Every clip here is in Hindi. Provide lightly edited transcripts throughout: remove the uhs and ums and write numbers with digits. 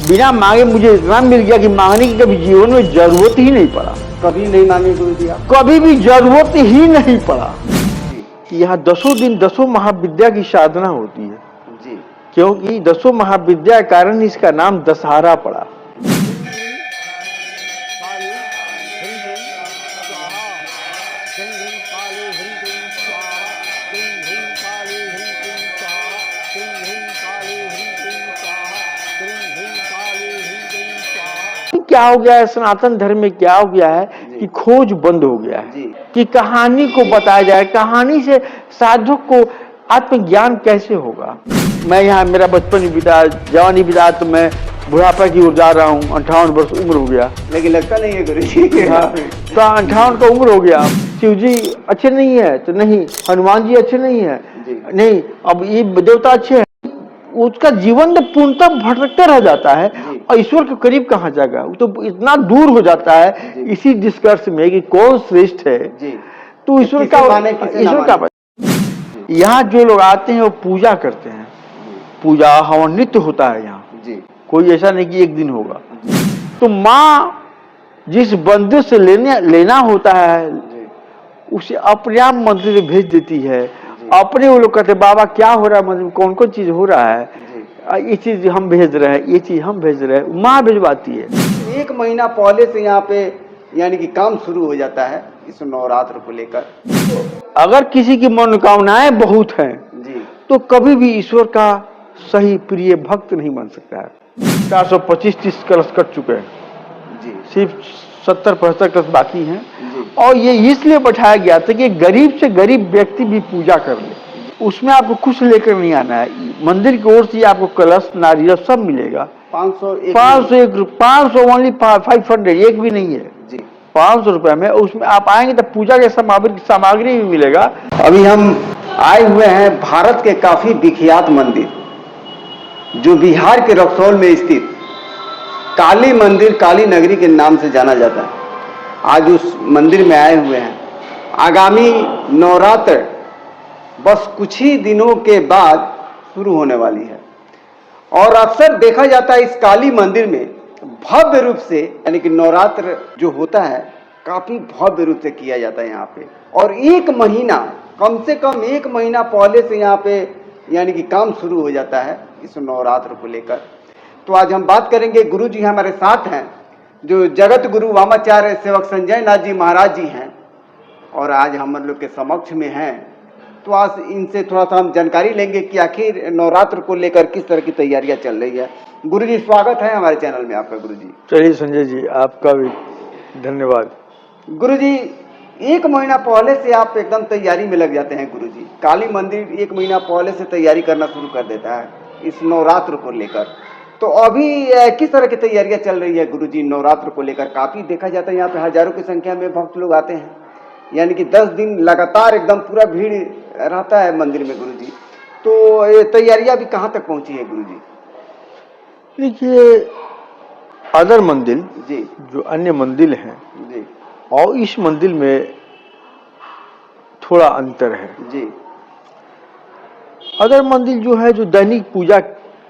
बिना मांगे मुझे इतना मिल गया कि मांगने की कभी जीवन में जरूरत ही नहीं पड़ा। कभी नहीं मांगे गुरुजी आप? कभी भी जरूरत ही नहीं पड़ा। यहाँ 10 दिन 10 महाविद्या की साधना होती है जी, क्योंकि 10 महाविद्या के कारण इसका नाम दशहरा पड़ा। क्या हो गया है सनातन धर्म में, क्या हो गया है कि खोज बंद हो गया है कि कहानी को बताया जाए, कहानी से साधक को आत्मज्ञान कैसे होगा। मैं यहाँ मेरा बचपन बिता, जवानी बिता, तो मैं बुढ़ापा की ओर जा रहा हूँ। 58 वर्ष उम्र हो गया, लेकिन लगता नहीं है गुरुजी। हाँ, तो 58 का उम्र हो गया। शिव जी अच्छे नहीं है तो नहीं, हनुमान जी अच्छे नहीं है नहीं, अब ये देवता अच्छे हैं, उसका जीवन तो पूर्णतः भटकते रह जाता है और ईश्वर के करीब कहाँ जाएगा। वो तो इतना दूर हो जाता है इसी डिस्कर्ष में कि कौन श्रेष्ठ है। तो ईश्वर का यहाँ जो लोग आते हैं वो पूजा करते हैं, पूजा हवन नित्य होता है यहाँ, कोई ऐसा नहीं कि एक दिन होगा। तो माँ जिस बंदे से लेना होता है उसे अपने आप मंदिर में भेज देती है। अपने वो लोग कहते हैं बाबा क्या हो रहा है मंदिर में, कौन कौन चीज हो रहा है, ये चीज हम भेज रहे हैं, ये चीज हम भेज रहे हैं, माँ भिजवाती है। 1 महीना पहले से यहाँ पे यानी कि काम शुरू हो जाता है इस नवरात्र को लेकर। अगर किसी की मनोकामनाएं बहुत हैं तो कभी भी ईश्वर का सही प्रिय भक्त नहीं बन सकता है। 425-30 कलश कट चुके हैं, सिर्फ 70-75 कलश बाकी हैं। और ये इसलिए बैठाया गया था कि गरीब से गरीब व्यक्ति भी पूजा कर ले। उसमें आपको कुछ लेकर नहीं आना है, मंदिर की ओर से आपको कलश नारियल सब मिलेगा। 500 ओनली 500, एक भी नहीं है, 500 रुपए में। उसमें आप आएंगे तो पूजा के सामग्री भी मिलेगा। अभी हम आए हुए हैं भारत के काफी विख्यात मंदिर जो बिहार के रक्सौल में स्थित काली मंदिर, काली नगरी के नाम से जाना जाता है। आज उस मंदिर में आए हुए हैं। आगामी नवरात्र बस कुछ ही दिनों के बाद शुरू होने वाली है और अक्सर देखा जाता है इस काली मंदिर में भव्य रूप से, यानी कि नवरात्र जो होता है काफी भव्य रूप से किया जाता है यहाँ पे। और 1 महीना, कम से कम 1 महीना पहले से यहाँ पे यानी कि काम शुरू हो जाता है इस नवरात्र को लेकर। तो आज हम बात करेंगे, गुरु जी हमारे साथ हैं जो जगत गुरु वामाचार्य सेवक संजय नाथ जी महाराज जी हैं और आज हम लोग के समक्ष में हैं। तो आज इनसे थोड़ा सा हम जानकारी लेंगे कि आखिर नवरात्र को लेकर किस तरह की तैयारियां चल रही है। गुरु जी स्वागत है हमारे चैनल में आपका। गुरु जी चलिए संजय जी आपका भी धन्यवाद। गुरु जी 1 महीना पहले से आप एकदम तैयारी में लग जाते हैं। गुरु जी काली मंदिर 1 महीना पहले से तैयारी करना शुरू कर देता है इस नवरात्र को लेकर। तो अभी किस तरह की तैयारियां चल रही है गुरु जी नवरात्र को लेकर? काफी देखा जाता है यहाँ पे हजारों की संख्या में भक्त लोग आते हैं, यानी कि 10 दिन लगातार एकदम पूरा भीड़ रहता है मंदिर में। गुरु जी तो ये तैयारियां अभी कहाँ तक पहुंची है गुरु जी? देखिए अदर मंदिर जी, जो अन्य मंदिर हैं जी, और इस मंदिर में थोड़ा अंतर है जी। अदर मंदिर जो है जो दैनिक पूजा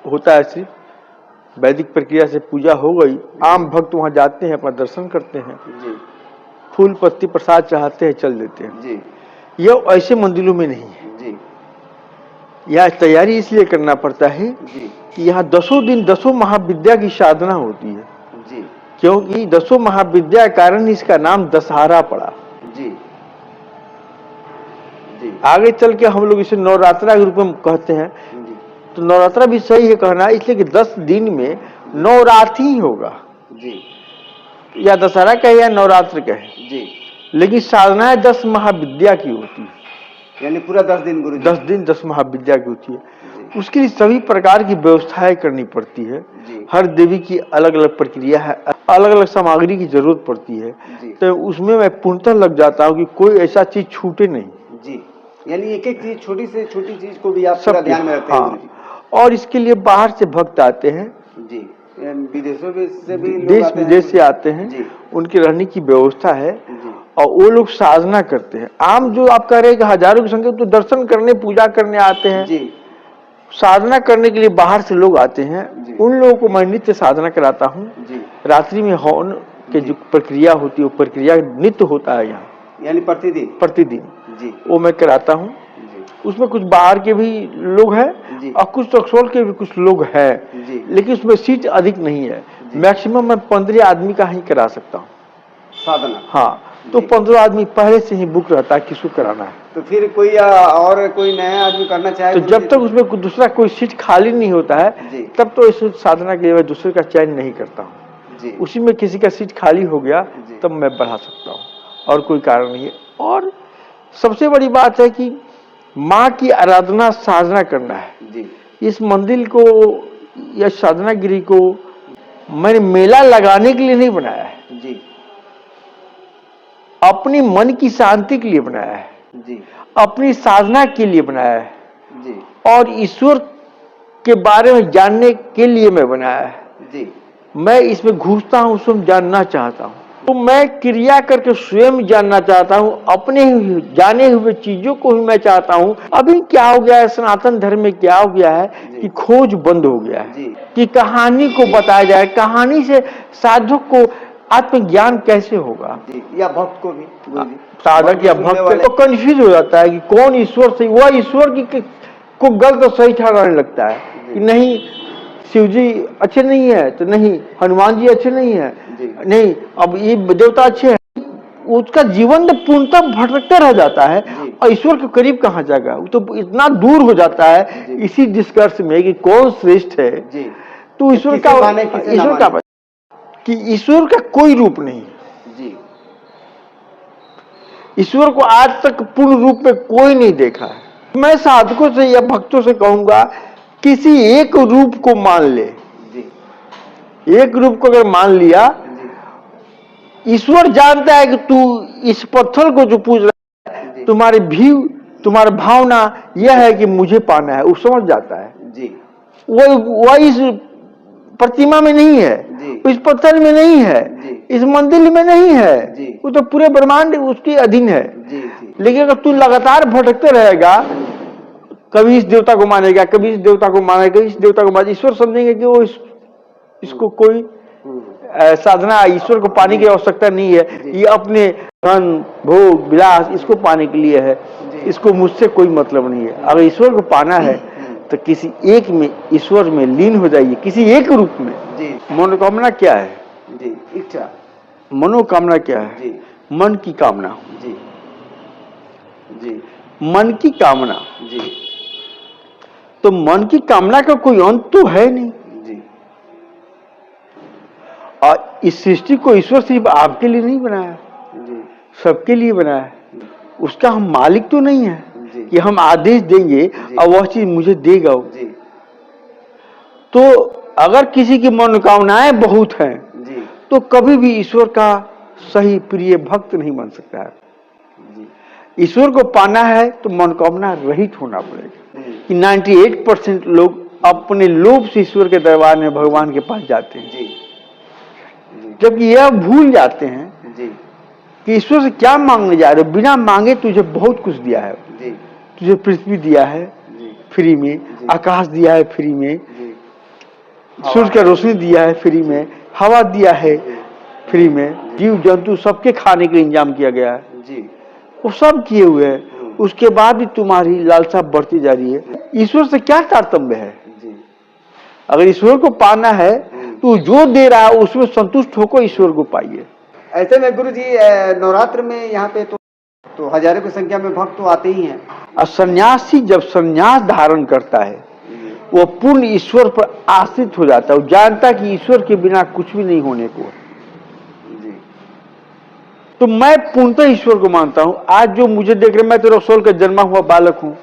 होता है, सिर्फ वैदिक प्रक्रिया से पूजा हो गई, आम भक्त वहां जाते हैं, अपना दर्शन करते हैं, जी, फूल पत्ती प्रसाद चाहते हैं, चल देते हैं। जी, यह ऐसे मंदिरों में नहीं है। जी, यह तैयारी इसलिए करना पड़ता है जी, कि यहाँ 10 दिन 10 महाविद्या की साधना होती है, जी, क्योंकि 10 महाविद्या के कारण इसका नाम दशहरा पड़ा। जी, जी, आगे चल के हम लोग इसे नवरात्रा के रूप में कहते हैं। जी, तो नवरात्रा भी सही है कहना, इसलिए कि 10 दिन में नवरात्र ही होगा, जी, या दशहरा कहे या नवरात्र कहे, जी। लेकिन साधना 10 महाविद्या की होती है, यानी पूरा 10 दिन गुरु जी? 10 दिन 10 महाविद्या की होती है। उसके लिए सभी प्रकार की व्यवस्थाएं करनी पड़ती है। हर देवी की अलग अलग प्रक्रिया है, अलग अलग सामग्री की जरूरत पड़ती है। तो उसमें मैं पूर्णतः लग जाता हूँ कि कोई ऐसा चीज छूटे नहीं जी। यानी एक एक चीज, छोटी से छोटी चीज को भी आप पूरा ध्यान में रखते हैं गुरु जी? और इसके लिए बाहर से भक्त आते हैं जी, विदेशों से भी देश विदेश से आते हैं, उनके रहने की व्यवस्था है और वो लोग साधना करते हैं। आम जो आप कह रहे हैं कि हजारों की संख्या, तो दर्शन करने पूजा करने आते हैं, साधना करने के लिए बाहर से लोग आते हैं, जी। उन लोगों को मैं नित्य साधना कराता हूँ। जी। रात्रि में हवन के जो प्रक्रिया होती है वो प्रक्रिया नित्य होता है यहाँ, यानी प्रतिदिन प्रतिदिन जी। वो मैं कराता हूँ। जी। उसमें कुछ बाहर के भी लोग हैं जी। और कुछ रक्सौल के भी कुछ लोग हैं, जी। लेकिन उसमें सीट अधिक नहीं है। जी। मैक्सिमम मैं 15 आदमी का ही करा सकता हूँ साधना। हाँ, तो जी। 15 आदमी पहले से ही बुक रहता है किसको कराना है। तो फिर कोई और कोई नया आदमी करना चाहे तो गुरु जब जी तक उसमें दूसरा कोई सीट खाली नहीं होता है जी। तब तो इस साधना के लिए मैं दूसरे का चयन नहीं करता हूँ। जी। उसी में किसी का सीट खाली हो गया जी। तब मैं बढ़ा सकता हूँ, और कोई कारण नहीं है। और सबसे बड़ी बात है कि माँ की आराधना साधना करना है। जी। इस मंदिर को या साधना गिरी को मैंने मेला लगाने के लिए नहीं बनाया है, जी। अपनी मन की शांति के लिए बनाया है, जी। अपनी साधना के लिए बनाया है, जी। और ईश्वर के बारे में जानने के लिए मैं बनाया है। जी। मैं इसमें घुसता हूँ, उसमें जानना चाहता हूँ, तो मैं क्रिया करके स्वयं जानना चाहता हूँ, अपने ही जाने हुए चीजों को ही मैं चाहता हूँ। अभी क्या हो गया है सनातन धर्म में, क्या हो गया है कि खोज बंद हो गया है जी। कि कहानी को बताया जाए, कहानी से साधक को आत्मज्ञान कैसे होगा। जी। या भक्त को भी गुरु जी, साधक या भक्त तो कंफ्यूज हो जाता है कि कौन ईश्वर से, वह ईश्वर की को गलत सही ठहराने लगता है कि नहीं शिव जी अच्छे नहीं है तो नहीं, हनुमान जी अच्छे नहीं है नहीं, अब ये देवता अच्छे हैं, उसका जीवन तो पूर्णतः भटकता रह जाता है और ईश्वर के करीब कहाँ जाएगा। वो तो इतना दूर हो जाता है इसी डिस्कर्ष में कि कौन श्रेष्ठ है। तो ईश्वर का कि ईश्वर का कोई रूप नहीं जी। ईश्वर को आज तक पूर्ण रूप में कोई नहीं देखा है। मैं साधकों से या भक्तों से कहूंगा किसी एक रूप को मान ले जी। एक रूप को अगर मान लिया, ईश्वर जानता है कि तू इस पत्थर को जो पूज रहा है तुम्हारी भीव तुम्हारा भावना यह है कि मुझे पाना है, वो समझ जाता है जी। वो इस प्रतिमा में नहीं है, इस पत्थर में नहीं है, इस मंदिर में नहीं है, वो तो पूरे ब्रह्मांड उसके अधीन है। लेकिन अगर तू लगातार भटकते रहेगा, कभी इस देवता को मानेगा, कभी इस देवता को मानेगा, इस देवता को मानेगा, ईश्वर समझेंगे कि वो इसको कोई साधना ईश्वर को पाने की आवश्यकता नहीं है, ये अपने धन भोग विलास इसको पाने के लिए है, इसको मुझसे कोई मतलब नहीं है। अगर ईश्वर को पाना है तो किसी एक में ईश्वर में लीन हो जाइए, किसी एक रूप में जी। मनोकामना क्या है जी? इच्छा। मनोकामना क्या है जी? मन की कामना जी। जी। मन की कामना जी। तो मन की कामना का कोई अंत तो है नहीं जी। और इस सृष्टि को ईश्वर सिर्फ आपके लिए नहीं बनाया जी, सबके लिए बनाया है। उसका हम मालिक तो नहीं है कि हम आदेश देंगे और वह चीज मुझे देगा जी। तो अगर किसी की मनोकामनाएं बहुत हैं तो कभी भी ईश्वर का सही प्रिय भक्त नहीं बन सकता है। ईश्वर को पाना है तो मनोकामना रहित होना पड़ेगा कि 98% लोग अपने लोभ से ईश्वर के दरबार में भगवान के पास जाते हैं, जबकि यह भूल जाते हैं कि ईश्वर से क्या मांगने जा रहे हो। बिना मांगे तुझे बहुत कुछ दिया है, तुझे पृथ्वी दिया है फ्री में, आकाश दिया है फ्री में, सूर्य का रोशनी दिया है फ्री में, हवा दिया है फ्री में, जीव जंतु सबके खाने के लिए इंतजाम किया गया है, वो सब किए हुए हैं। उसके बाद भी तुम्हारी लालसा बढ़ती जा रही है। ईश्वर से क्या तारतम्य है? अगर ईश्वर को पाना है तो जो दे रहा है उसमें संतुष्ट होकर ईश्वर को पाइए। ऐसे में गुरु जी नवरात्र में यहाँ पे तो हजारों की संख्या में भक्त तो आते ही हैं। और सन्यासी जब सन्यास धारण करता है वो पूर्ण ईश्वर पर आश्रित हो जाता है, वो जानता है कि ईश्वर के बिना कुछ भी नहीं होने को। तो मैं पूर्णतः ईश्वर को मानता हूँ। आज जो मुझे देख रहे, मैं तो रसोल का जन्मा हुआ बालक हूँ,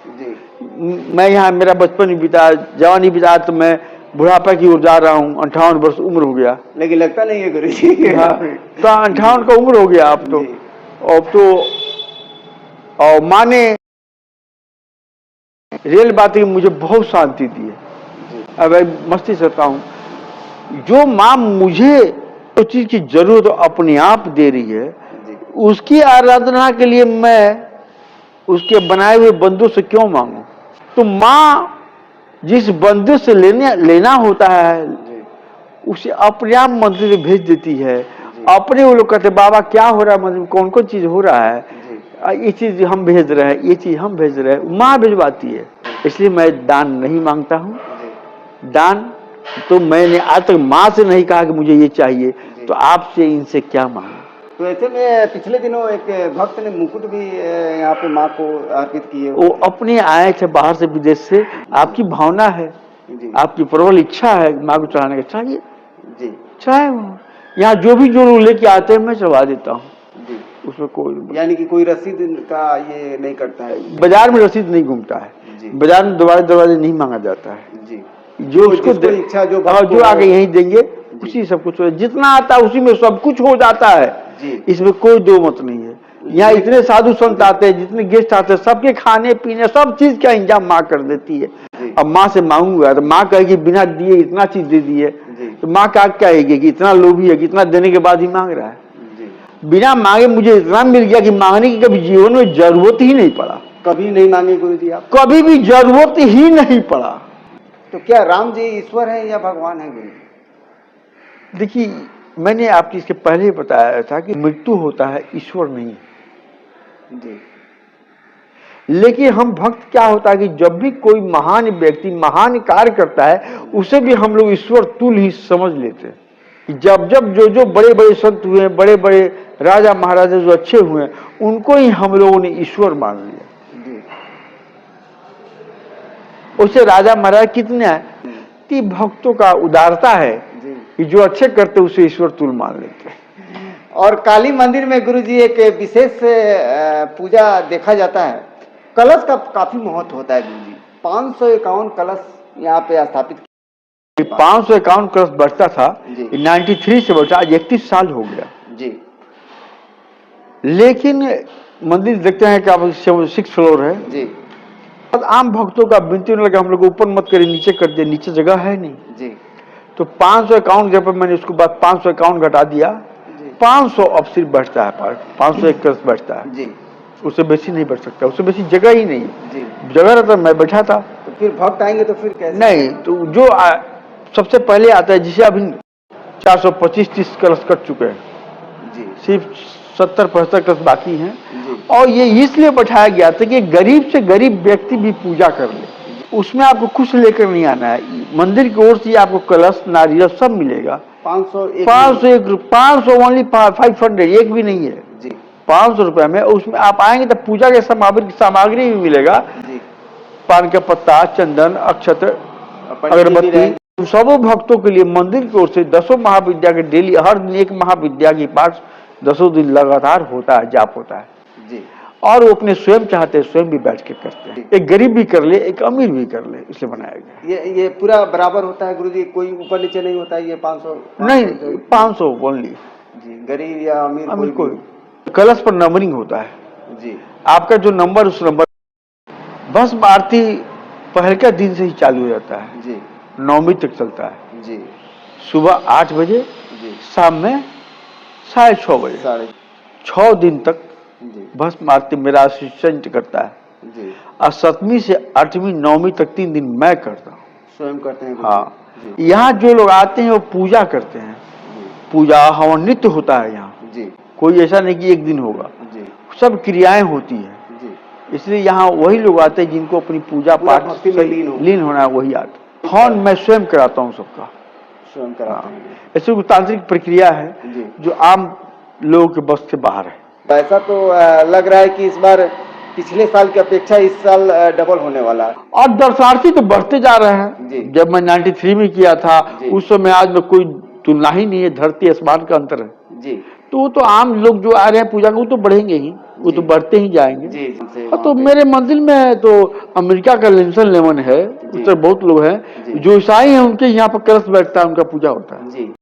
मैं यहाँ मेरा बचपन भी बिता, जवानी बिता, तो मैं बुढ़ापा की ओर जा रहा हूँ। 58 वर्ष उम्र हो गया, लेकिन लगता नहीं है गुरु जी। हाँ, तो 58 का उम्र हो गया अब तो और माँ ने रेल बातें मुझे बहुत शांति दी है। अब मस्ती करता हूँ, जो माँ मुझे तो चीज की जरूरत अपने आप दे रही है, उसकी आराधना के लिए मैं उसके बनाए हुए बंधु से क्यों मांगू। तो माँ जिस बंदे से लेना होता है जी उसे अपने आप मंदिर में भेज देती है। जी अपने वो लोग कहते हैं बाबा क्या हो रहा है मंदिर में, कौन कौन चीज हो रहा है, जी ये चीज हम भेज रहे हैं, ये चीज हम भेज रहे हैं, माँ भिजवाती है। इसलिए मैं दान नहीं मांगता हूँ। जी दान तो मैंने आज तक माँ से नहीं कहा कि मुझे ये चाहिए, जी। तो आपसे इनसे क्या मांगे। तो ऐसे में पिछले दिनों एक भक्त ने मुकुट भी यहाँ पे माँ को अर्पित किए वो हुए थे। अपने आए थे बाहर से, विदेश से। आपकी भावना है, जी आपकी प्रबल इच्छा है माँ को चढ़ाने का, चाहिए जी चाहे वो यहाँ जो भी जो लोग लेके आते हैं मैं चढ़वा देता हूँ, जी। उसमें कोई यानी कि कोई रसीद का ये नहीं करता है। बाजार में रसीद नहीं घूमता है, जी बाजार में दरवाजे दरवाजे नहीं मांगा जाता है। जी। जो उसको जिसको इच्छा जो हाँ, भक्त जो को- आगे यही देंगे जी। उसी सब कुछ जितना आता है उसी में सब कुछ हो जाता है। जी इसमें कोई दो मत नहीं है। यहाँ इतने साधु संत आते हैं, जितने गेस्ट आते हैं, सबके खाने पीने सब चीज का इंतजाम माँ कर देती है। जी अब माँ से मांगूंगा तो माँ कहेगी बिना दिए इतना चीज दे दी है, जी तो माँ क्या कहेगी कि इतना लोभी है कि इतना देने के बाद ही मांग रहा है। जी। बिना मांगे मुझे इतना मिल गया कि मांगने की कभी जीवन में जरूरत ही नहीं पड़ा, कभी नहीं मांगे गुरु जी आप? कभी भी जरूरत ही नहीं पड़ा। तो क्या राम जी ईश्वर है या भगवान है गुरु जी? देखिए, मैंने आपको इसके पहले ही बताया था कि मृत्यु होता है, ईश्वर नहीं। जी लेकिन हम भक्त क्या होता है कि जब भी कोई महान व्यक्ति महान कार्य करता है उसे भी हम लोग ईश्वर तुल्य ही समझ लेते हैं। कि जब जब जो जो बड़े बड़े संत हुए, बड़े बड़े राजा महाराजा जो अच्छे हुए, उनको ही हम लोगों ने ईश्वर मान लिया। जी उससे राजा महाराज कितने हैं कि भक्तों का उदारता है जी। कि जो अच्छे करते उसे ईश्वर तुल्य मान लेते हैं। और काली मंदिर में गुरु जी एक विशेष पूजा देखा जाता है, कलश का काफी महत्व होता है गुरु जी। 551 कलश यहाँ पे स्थापित 551 कलश बढ़ता था, जी। 93 से बढ़ता, आज 31 साल हो गया। जी लेकिन मंदिर देखते हैं कि अब 6 फ्लोर है। जी अब आम भक्तों का विनती होने लगा हम लोग ऊपर मत करिए, नीचे कर दिए, नीचे जगह है नहीं। जी तो 551 जब मैंने उसके बाद 551 घटा दिया, जी 500 अब सिर्फ बढ़ता है, पर 501 कलश बढ़ता है, जी उससे बेसी नहीं बढ़ सकता, उससे बेसी जगह ही नहीं। जी। जगह रहता मैं बैठा था। तो फिर भक्त आएंगे तो फिर कैसे? नहीं तो जो सबसे पहले आता है, जिसे अभी 425-30 कलश कट चुके हैं, जी सिर्फ 70-75 कलश बाकी हैं। जी और ये इसलिए बैठाया गया था कि गरीब से गरीब व्यक्ति भी पूजा कर ले। उसमें आपको कुछ लेकर नहीं आना है, मंदिर की ओर से आपको कलश नारियल सब मिलेगा। 501 500 ओनली 500, एक भी नहीं है, जी 500 रुपए में। उसमें आप आएंगे तो पूजा के सामग्री भी मिलेगा, जी। पान का पत्ता, चंदन, अक्षत, पंडित जी भी अगरबत्ती। रहेंगे। सबों भक्तों के लिए मंदिर की ओर से 10 महाविद्या के डेली हर दिन एक महाविद्या की पाठ 10 दिन लगातार होता है, जाप होता है। जी और वो अपने स्वयं चाहते हैं, स्वयं भी बैठ के करते हैं। एक गरीब भी कर ले, एक अमीर भी कर ले, इसलिए बनाया गया। ये पूरा बराबर होता है गुरु जी, कोई ऊपर नीचे नहीं होता है? ये 500 नहीं, 500 ओनली। जी। गरीब या अमीर अमीर कोई कोई। कलश पर नंबरिंग होता है, जी आपका जो नंबर उस नंबर। भस्म आरती पहले का दिन से ही चालू हो जाता है, जी 9वीं तक चलता है। जी सुबह 8 बजे, जी शाम में 6:30 बजे, 6 दिन तक जी भस्म आरती मेरा असिस्टेंट करता है। जी। और 7वीं से 8वीं 9वीं तक 3 दिन मैं करता हूँ। स्वयं करते हैं? हाँ, जी यहाँ जो लोग आते हैं वो पूजा करते हैं, जी पूजा हवन नित्य होता है यहाँ। जी कोई ऐसा नहीं कि एक दिन होगा, जी सब क्रियाएं होती हैं। जी। इसलिए यहाँ वही लोग आते हैं जिनको अपनी पूजा पूरा पाठ भक्ति में से लीन होना है, वही आते। हवन मैं स्वयं कराता हूँ सबका। स्वयं कराते हैं? ऐसी कोई तांत्रिक प्रक्रिया है जी। जो आम लोगों के बस से बाहर है। ऐसा तो लग रहा है कि इस बार पिछले साल की अपेक्षा इस साल डबल होने वाला है। और दर्शनार्थी तो बढ़ते जा रहे हैं। जी। जब मैं 93 में किया था जी। उस समय आज में कोई तुलना ही नहीं है, धरती आसमान का अंतर है। जी तो वो तो आम लोग जो आ रहे हैं पूजा को, वो तो बढ़ेंगे ही, वो तो जी। बढ़ते ही जाएंगे। जी तो मेरे मंदिर में तो अमेरिका का लिंसन लेमन है, उस तरह बहुत लोग हैं जी। जो ईसाई हैं, उनके यहाँ पर कलश बैठता है, उनका पूजा होता है। जी।